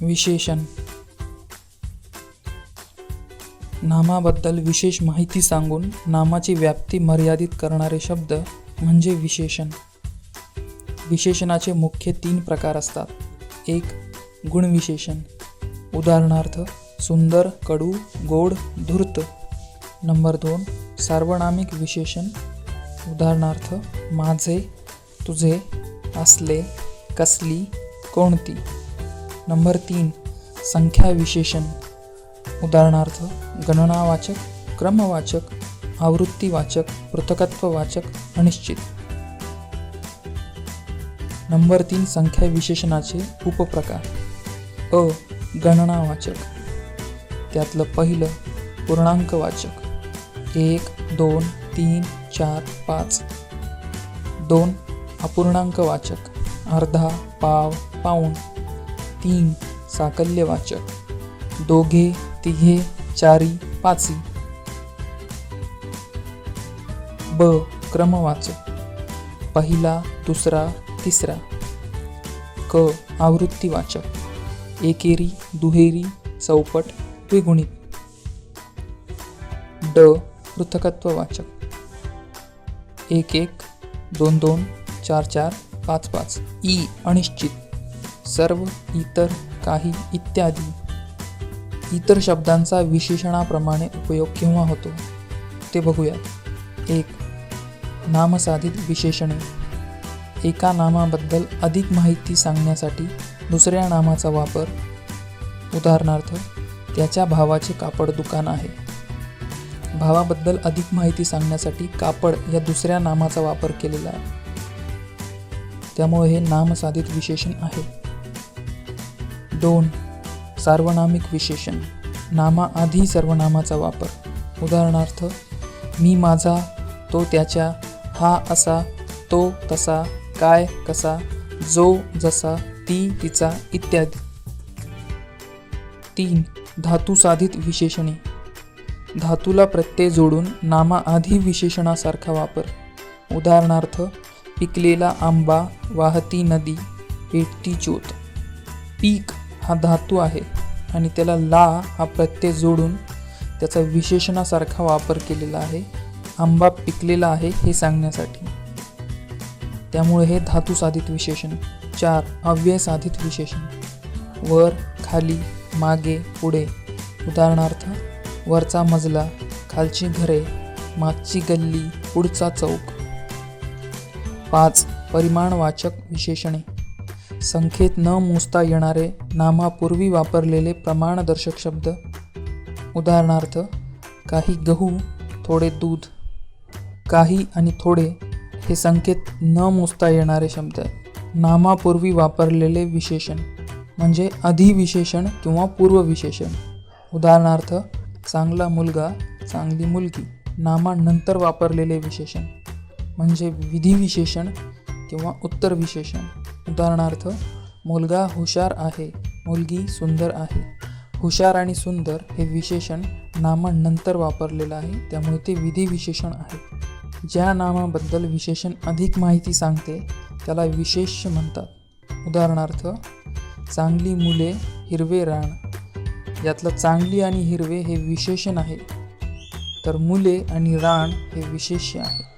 विशेषण. नामाबद्दल विशेष माहिती सांगून नामाची व्याप्ती मर्यादित करणारे शब्द म्हणजे विशेषण. विशेषणाचे मुख्य 3 प्रकार असतात. 1. गुणविशेषण. उदाहरणार्थ सुंदर, कडू, गोड, धूर्त. नंबर 2. सार्वनामिक विशेषण. उदाहरणार्थ माझे, तुझे, असले, कसली, कोणती. नंबर 3. संख्या विशेषण. उदाहरणार्थ गणनावाचक, क्रमवाचक, आवृत्तीवाचक, पृथकत्ववाचक, अनिश्चित. नंबर 3. संख्या विशेषणाचे उपप्रकार. अ. गणनावाचक. त्यातलं पहिलं पूर्णांकवाचक. 1, 2, 3, 4, 5. 2. अपूर्णांकवाचक. अर्धा, पाव, पाऊण. 3. साकल्यवाचक. दोघे, तिघे, चारी, पाची. ब. क्रमवाचक. पहिला, दुसरा, तिसरा. क. आवृत्तीवाचक. एकेरी, दुहेरी, चौपट, द्विगुणित. ड. पृथकत्ववाचक. 1 1, 2 2, 4 4, 5 5. ई. अनिश्चित. सर्व, इतर, काही, इत्यादी. इतर शब्दांचा विशेषणाप्रमाणे उपयोग केव्हा होतो ते बघूया. 1. नामसाधित विशेषणे. एका नामाबद्दल अधिक माहिती सांगण्यासाठी दुसऱ्या नामाचा वापर. उदाहरणार्थ त्याच्या भावाचे कापड दुकान आहे. भावाबद्दल अधिक माहिती सांगण्यासाठी कापड या दुसऱ्या नामाचा वापर केलेला आहे. त्यामुळे हे नामसाधित विशेषण आहे. 2. सार्वनामिक विशेषण. नामाआधी सर्वनामाचा वापर. उदाहरणार्थ मी माझा, तो त्याच्या, हा असा, तो तसा, काय कसा, जो जसा, ती तिचा, इत्यादी. 3. धातुसाधित विशेषणे. धातूला प्रत्यय जोडून नामाआधी विशेषणासारखा वापर. उदाहरणार्थ पिकलेला आंबा, वाहती नदी, पेटती ज्योत. पीक हा धातू आहे आणि त्याला ला हा प्रत्यय जोडून त्याचा विशेषणासारखा वापर केलेला आहे. आंबा पिकलेला आहे हे सांगण्यासाठी. त्यामुळे हे धातुसाधित विशेषण. 4. अव्ययसाधित विशेषण. वर, खाली, मागे, पुढे. उदाहरणार्थ वरचा मजला, खालची घरे, मागची गल्ली, पुढचा चौक. 5. परिमाणवाचक विशेषणे. संख्येत न मोजता येणारे नामापूर्वी वापरलेले प्रमाणदर्शक शब्द. उदाहरणार्थ काही गहू, थोडे दूध. काही आणि थोडे हे संख्येत न मोजता येणारे शब्द आहेत. नामापूर्वी वापरलेले विशेषण म्हणजे अधिविशेषण किंवा पूर्वविशेषण. उदाहरणार्थ चांगला मुलगा, चांगली मुलगी. नामानंतर वापरलेले विशेषण म्हणजे विधिविशेषण किंवा उत्तरविशेषण. उदाहरणार्थ मुलगा हुशार आहे, मुलगी सुंदर आहे. हुशार आणि सुंदर हे विशेषण नामानंतर वापरलेलं आहे, त्यामुळे ते विधिविशेषण आहे. ज्या नामाबद्दल विशेषण अधिक माहिती सांगते त्याला विशेष्य म्हणतात. उदाहरणार्थ चांगली मुले, हिरवे रान. यातलं चांगली आणि हिरवे हे विशेषण आहे, तर मुले आणि रान हे विशेष्य आहे.